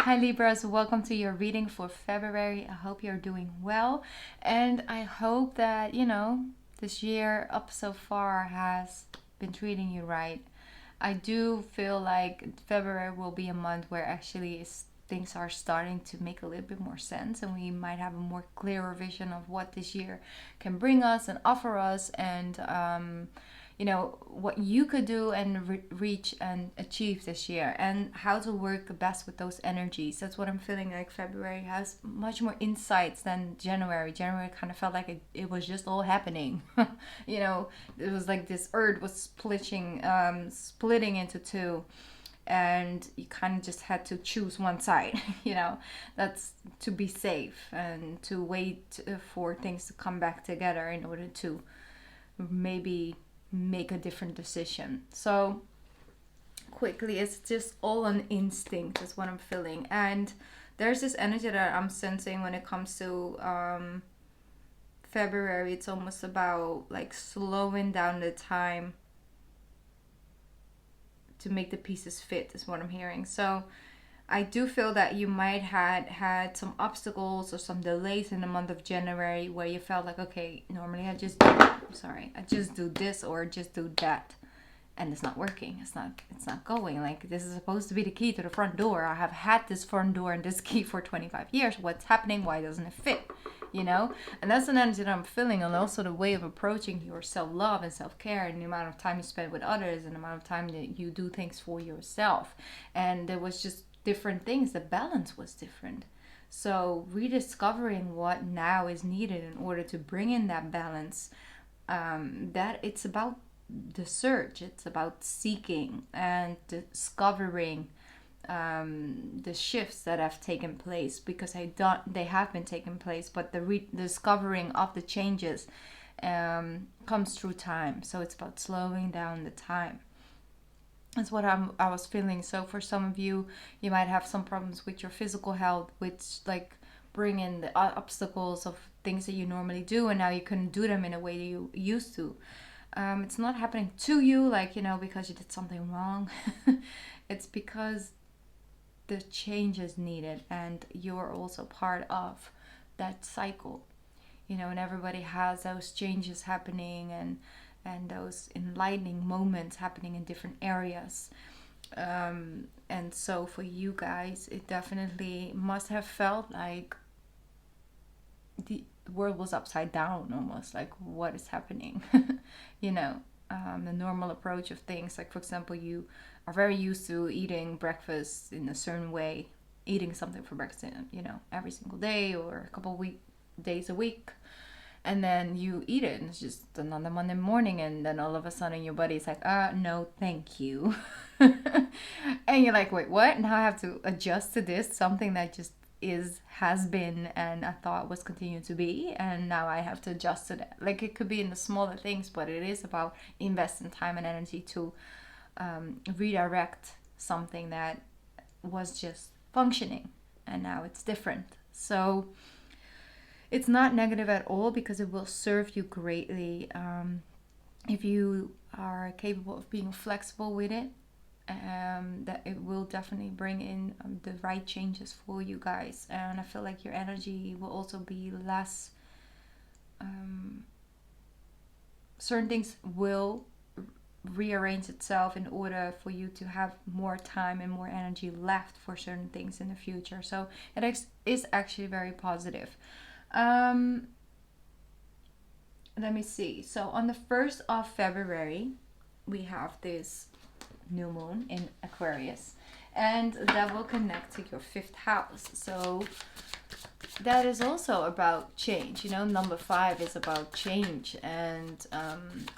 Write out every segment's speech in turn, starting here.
Hi Libras, welcome to your reading for February. I hope you're doing well, and I hope that this year up so far has been treating you right. I do feel like February will be a month where actually things are starting to make a little bit more sense, and we might have a more clearer vision of what this year can bring us and offer us, and what you could do and reach and achieve this year, and how to work the best with those energies. That's what I'm feeling like. February has much more insights than January kind of felt like it was just all happening. It was like this earth was splitting into two, and you kind of just had to choose one side. That's to be safe and to wait for things to come back together in order to maybe make a different decision. So quickly, it's just all on instinct is what I'm feeling. And there's this energy that I'm sensing when it comes to February. It's almost about like slowing down the time to make the pieces fit is what I'm hearing. So I do feel that you might had some obstacles or some delays in the month of January where you felt like, okay, normally I just do this or just do that, and it's not working. It's not going. Like, this is supposed to be the key to the front door. I have had this front door and this key for 25 years. What's happening? Why doesn't it fit? And that's an energy that I'm feeling, and also the way of approaching your self-love and self-care, and the amount of time you spend with others, and the amount of time that you do things for yourself. And there was just different things. The balance was different. So rediscovering what now is needed in order to bring in that balance, that it's about the search, it's about seeking and discovering the shifts that have taken place, because they have been taking place, but the rediscovering of the changes comes through time. So it's about slowing down the time. That's what I was feeling. So for some of you, you might have some problems with your physical health, which like bring in the obstacles of things that you normally do, and now you couldn't do them in a way that you used to. It's not happening to you, like, because you did something wrong. It's because the change is needed, and you're also part of that cycle. And everybody has those changes happening, and those enlightening moments happening in different areas. And so for you guys, it definitely must have felt like the world was upside down, almost like, what is happening? The normal approach of things, like, for example, you are very used to eating breakfast in a certain way, eating something for breakfast, every single day or a couple days a week, and then you eat it and it's just another Monday morning, and then all of a sudden your body's like, no thank you. And you're like, wait, what? Now I have to adjust to this, something that just has been, and I thought was continuing to be, and now I have to adjust to that. Like, it could be in the smaller things, but it is about investing time and energy to redirect something that was just functioning, and now it's different. So it's not negative at all, because it will serve you greatly if you are capable of being flexible with it. That it will definitely bring in the right changes for you guys, and I feel like your energy will also be less. Certain things will rearrange itself in order for you to have more time and more energy left for certain things in the future. So it is actually very positive. Let me see. So on the 1st of February, we have this new moon in Aquarius, and that will connect to your 5th house. So that is also about change. Number 5 is about change and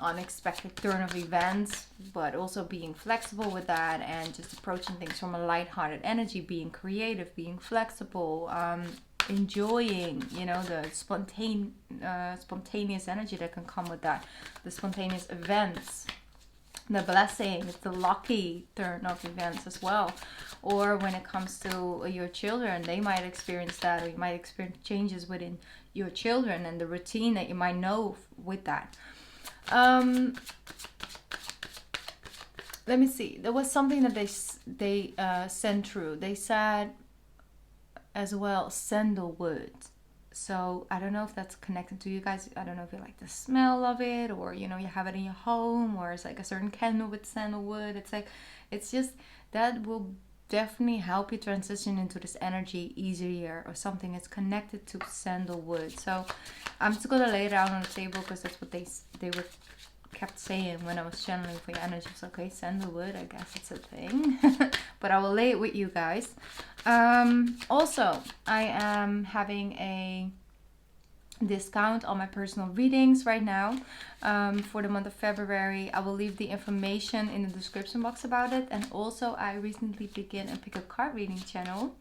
unexpected turn of events, but also being flexible with that, and just approaching things from a lighthearted energy, being creative, being flexible, enjoying, the spontaneous energy that can come with that, the spontaneous events, the blessings, the lucky turn of events as well. Or when it comes to your children, they might experience that, or you might experience changes within your children and the routine that you might know with that. Let me see. There was something that they sent through. They said as well sandalwood. So I don't know if that's connected to you guys. I don't know if you like the smell of it, or you know, you have it in your home, or it's like a certain candle with sandalwood. It's like, it's just that will definitely help you transition into this energy easier, or something that's connected to sandalwood. So I'm just gonna lay it out on the table because that's what they were kept saying when I was channeling for your energy. So okay, sandalwood, I guess it's a thing. But I will lay it with you guys. Also, I am having a discount on my personal readings right now, for the month of February. I will leave the information in the description box about it. And also, I recently began a pick a card reading channel.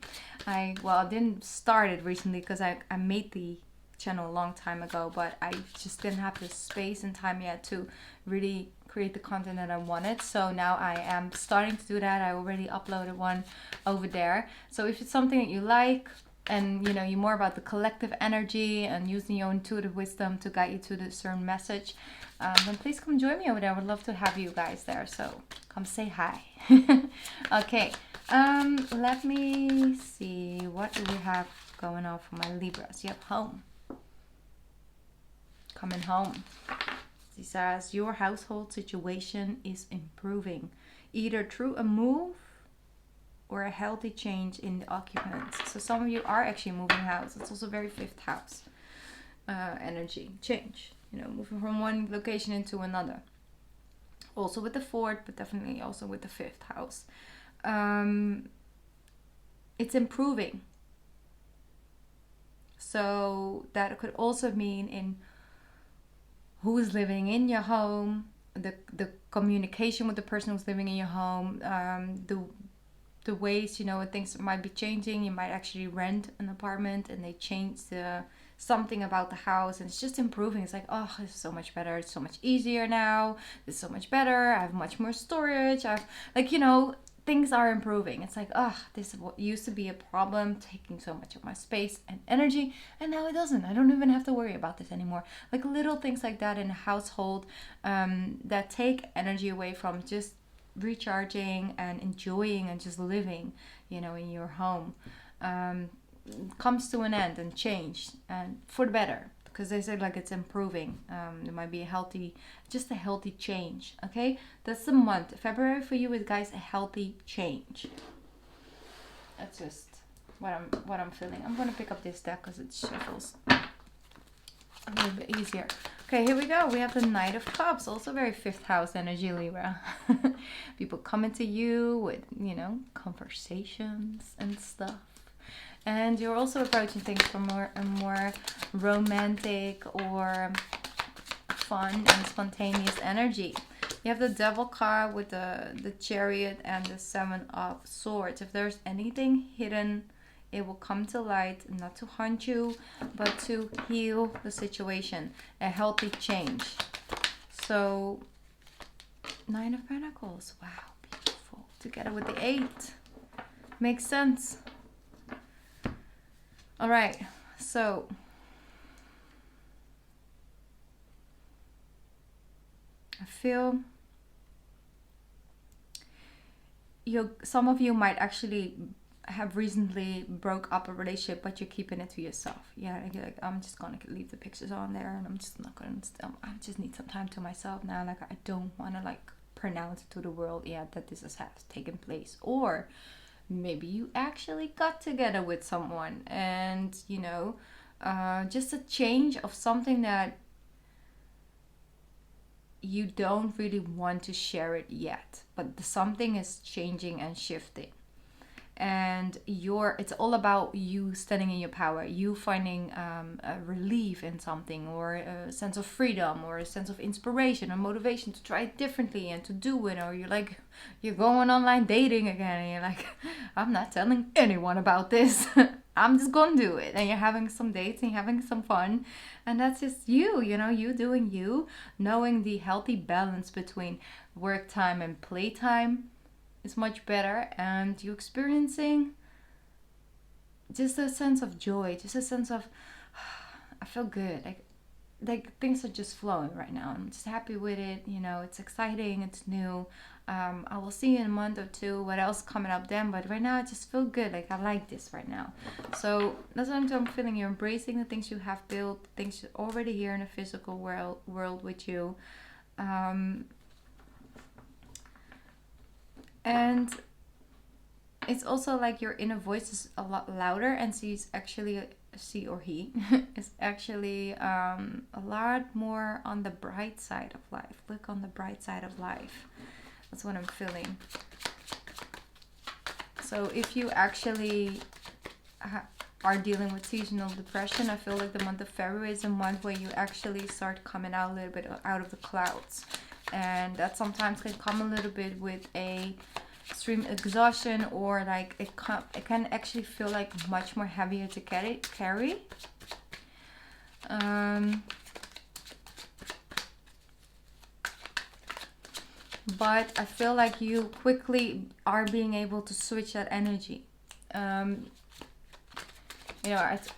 I didn't start it recently because I made the channel a long time ago, but I just didn't have the space and time yet to really create the content that I wanted. So now I am starting to do that. I already uploaded one over there. So if it's something that you like, and you know, you're more about the collective energy and using your intuitive wisdom to guide you to the certain message, then please come join me over there. I would love to have you guys there, so come say hi. Okay, let me see, what do we have going on for my Libras? You have home, coming home. She says your household situation is improving, either through a move or a healthy change in the occupants. So some of you are actually moving house. It's also very fifth house energy change, you know, moving from one location into another. Also with the fourth, but definitely also with the fifth house. It's improving. So that could also mean in who is living in your home, the communication with the person who's living in your home, the ways, you know, things might be changing. You might actually rent an apartment and they change something about the house, and it's just improving. It's like, oh, it's so much better. It's so much easier now. It's so much better. I have much more storage. I've, like, you know, things are improving. It's like, oh, this is what used to be a problem, taking so much of my space and energy, and now it doesn't. I don't even have to worry about this anymore. Like little things like that in a household, that take energy away from just recharging and enjoying and just living, you know, in your home, comes to an end and change, and for the better, because they said like it's improving. It might be a healthy change. Okay, that's the month February for you, is guys, a healthy change. That's just what I'm feeling. I'm gonna pick up this deck because it shuffles a little bit easier. Okay, here we go. We have the Knight of Cups, also very fifth house energy, Libra. People coming to you with, you know, conversations and stuff. And you're also approaching things from a more romantic or fun and spontaneous energy. You have the Devil card with the Chariot and the Seven of Swords. If there's anything hidden, it will come to light, not to haunt you, but to heal the situation. A healthy change. So, Nine of Pentacles. Wow, beautiful. Together with the 8. Makes sense. All right, so I feel some of you might actually have recently broke up a relationship, but you're keeping it to yourself. Yeah, you're like, I'm just gonna leave the pictures on there, and I'm just not gonna. I just need some time to myself now. Like, I don't want to like pronounce it to the world yet that this has taken place. Or maybe you actually got together with someone, and you know, just a change of something that you don't really want to share it yet, but something is changing and shifting. And it's all about you standing in your power, you finding a relief in something, or a sense of freedom, or a sense of inspiration or motivation to try it differently and to do it. Or you're going online dating again, and you're like, I'm not telling anyone about this. I'm just gonna do it. And you're having some dates and you're having some fun, and that's just you know, you doing you, knowing the healthy balance between work time and playtime is much better, and you experiencing just a sense of joy, just a sense of I feel good, like things are just flowing right now. I'm just happy with it, you know. It's exciting, it's new. I will see in a month or two what else coming up then, but right now I just feel good. Like, I like this right now. So that's what I'm feeling. You're embracing the things you have built, things already here in the physical world with you. And it's also like your inner voice is a lot louder, and she or he is actually a lot more on the bright side of life. Look on the bright side of life. That's what I'm feeling. So if you actually are dealing with seasonal depression, I feel like the month of February is a month where you actually start coming out a little bit out of the clouds. And that sometimes can come a little bit with a extreme exhaustion, or like it can actually feel like much more heavier to carry. But I feel like you quickly are being able to switch that energy. I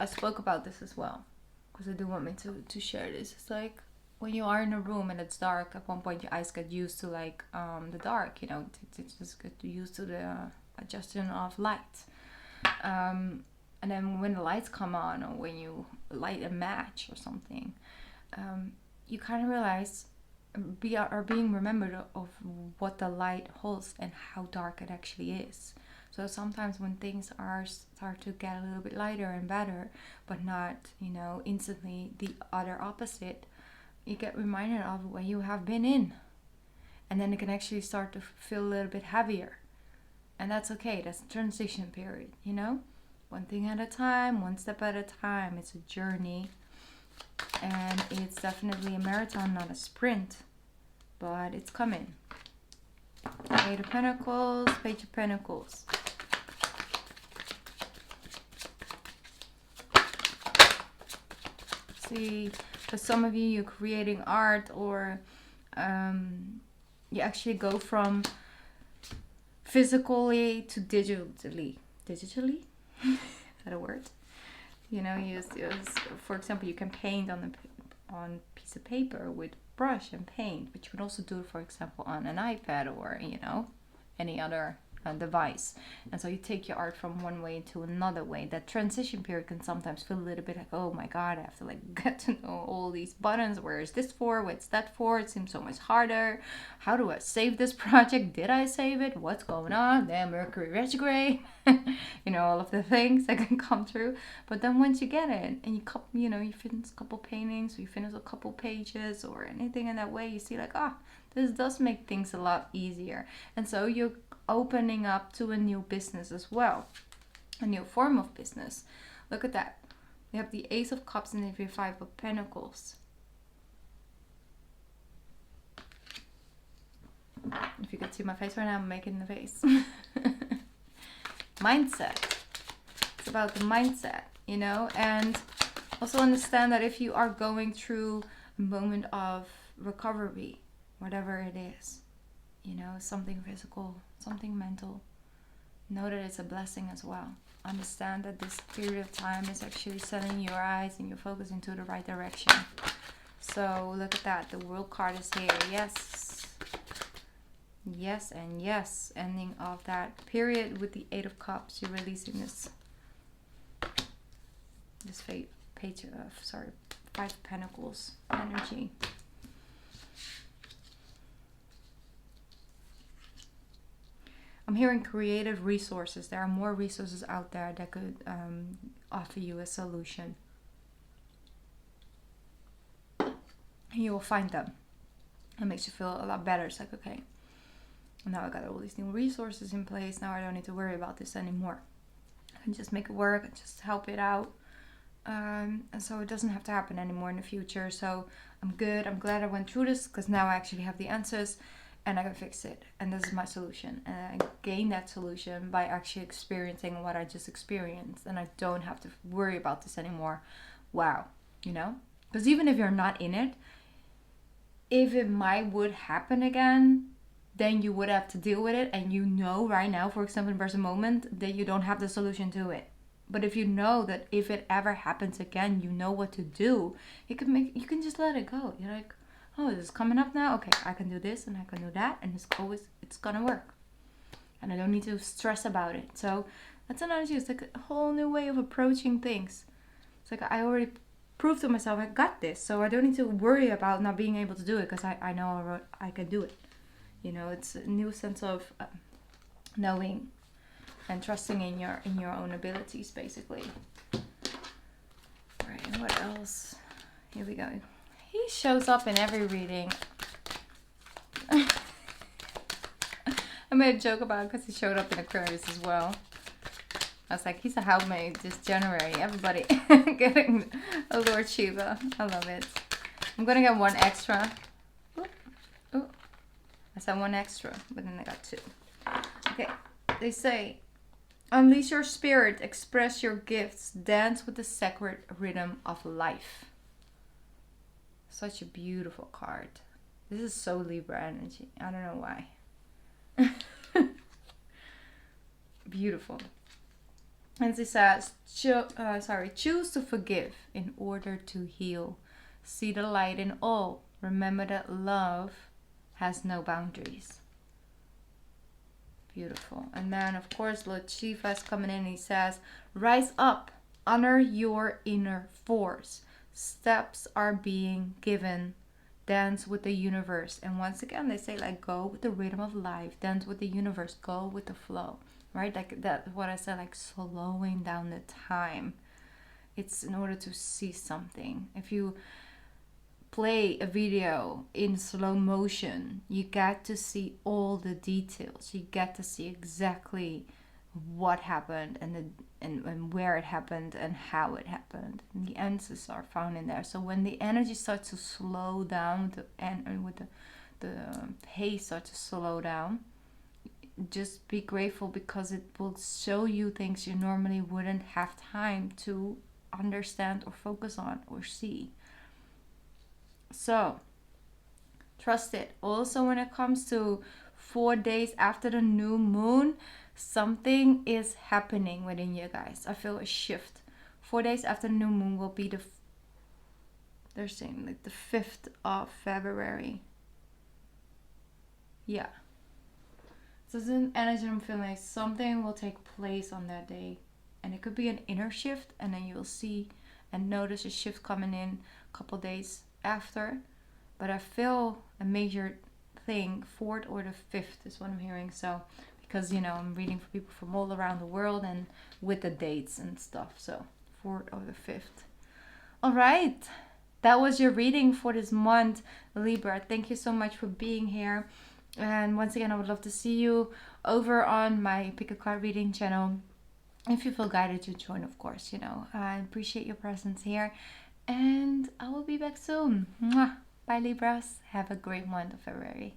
spoke about this as well, because I do want me to share this. It's like when you are in a room and it's dark, at one point your eyes get used to like the dark, to just get used to the adjustment of light. And then when the lights come on, or when you light a match or something, you kind of realize, are being remembered of what the light holds and how dark it actually is. So sometimes when things start to get a little bit lighter and better, but not, instantly the other opposite, you get reminded of where you have been in. And then it can actually start to feel a little bit heavier. And that's okay. That's a transition period, One thing at a time, one step at a time. It's a journey. And it's definitely a marathon, not a sprint. But it's coming. Eight of Pentacles, Page of Pentacles. See, for some of you, you're creating art, or you actually go from physically to digitally. Digitally? Is that a word? For example, you can paint on piece of paper with brush and paint, but you can also do it, for example, on an iPad or any other device. And so you take your art from one way to another way. That transition period can sometimes feel a little bit like, oh my god, I have to get to know all these buttons. Where is this for? What's that for? It seems so much harder. How do I save this project? Did I save it? What's going on? Then Mercury retrograde. All of the things that can come through. But then once you get it, and you finish a couple paintings, or you finish a couple pages, or anything in that way, you see like, this does make things a lot easier. And so you're opening up to a new business as well, a new form of business. Look at that. We have the Ace of Cups and the Five of Pentacles. If you could see my face right now, I'm making the face. Mindset. It's about the mindset, and also understand that if you are going through a moment of recovery, whatever it is, something physical, something mental, know that it's a blessing as well. Understand that this period of time is actually setting your eyes and your focus into the right direction. So look at that. The World card is here. Yes. Yes and yes. Ending of that period with the Eight of Cups. You're releasing this Five of Pentacles energy. I'm hearing creative resources. There are more resources out there that could offer you a solution. And you will find them. It makes you feel a lot better. It's like, okay, now I got all these new resources in place. Now I don't need to worry about this anymore. I can just make it work and just help it out. And so it doesn't have to happen anymore in the future. So I'm good. I'm glad I went through this, because now I actually have the answers. And I can fix it. And this is my solution. And I gain that solution by actually experiencing what I just experienced. And I don't have to worry about this anymore. Wow. Because even if you're not in it, if it would happen again, then you would have to deal with it. And right now, for example, in present moment, that you don't have the solution to it. But if you know that if it ever happens again, you know what to do, you can just let it go. You're like, oh, this is coming up now. Okay, I can do this and I can do that, and it's gonna work. And I don't need to stress about it. So that's an energy. It's like a whole new way of approaching things. It's like I already proved to myself I got this, so I don't need to worry about not being able to do it, because I know I can do it. You know, it's a new sense of knowing and trusting in your own abilities, basically. All right, what else? Here we go. He shows up in every reading. I made a joke about it because he showed up in Aquarius as well. I was like, he's a housemate this January. Everybody getting a Lord Shiva. I love it. I'm going to get one extra. Ooh. I said one extra, but then I got two. Okay. They say, unleash your spirit, express your gifts, dance with the sacred rhythm of life. Such a beautiful card. This is so Libra energy. I don't know why. Beautiful. And it says, choose to forgive in order to heal. See the light in all. Remember that love has no boundaries. Beautiful. And then, of course, Lord Shiva is coming in. He says, rise up. Honor your inner force. Steps are being given. Dance with the universe. And once again, they say, like, go with the rhythm of life. Dance with the universe. Go with the flow. Right? Like that's what I said, like slowing down the time. It's in order to see something. If you play a video in slow motion, you get to see all the details. You get to see exactly what happened and where it happened and how it happened. And the answers are found in there. So when the energy starts to slow down, with the pace starts to slow down, just be grateful, because it will show you things you normally wouldn't have time to understand or focus on or see. So trust it. Also, when it comes to 4 days after the new moon, something is happening within you guys. I feel a shift. 4 days after the new moon will be they're saying like the 5th of February. Yeah. So it's an energy I'm feeling like something will take place on that day. And it could be an inner shift, and then you'll see and notice a shift coming in a couple days after. But I feel a major thing, 4th or the 5th is what I'm hearing. So, because, you know, I'm reading for people from all around the world and with the dates and stuff. So, 4th or the 5th. All right. That was your reading for this month, Libra. Thank you so much for being here. And once again, I would love to see you over on my Pick a Card reading channel. If you feel guided to join, of course, you know. I appreciate your presence here. And I will be back soon. Mwah. Bye, Libras. Have a great month of February.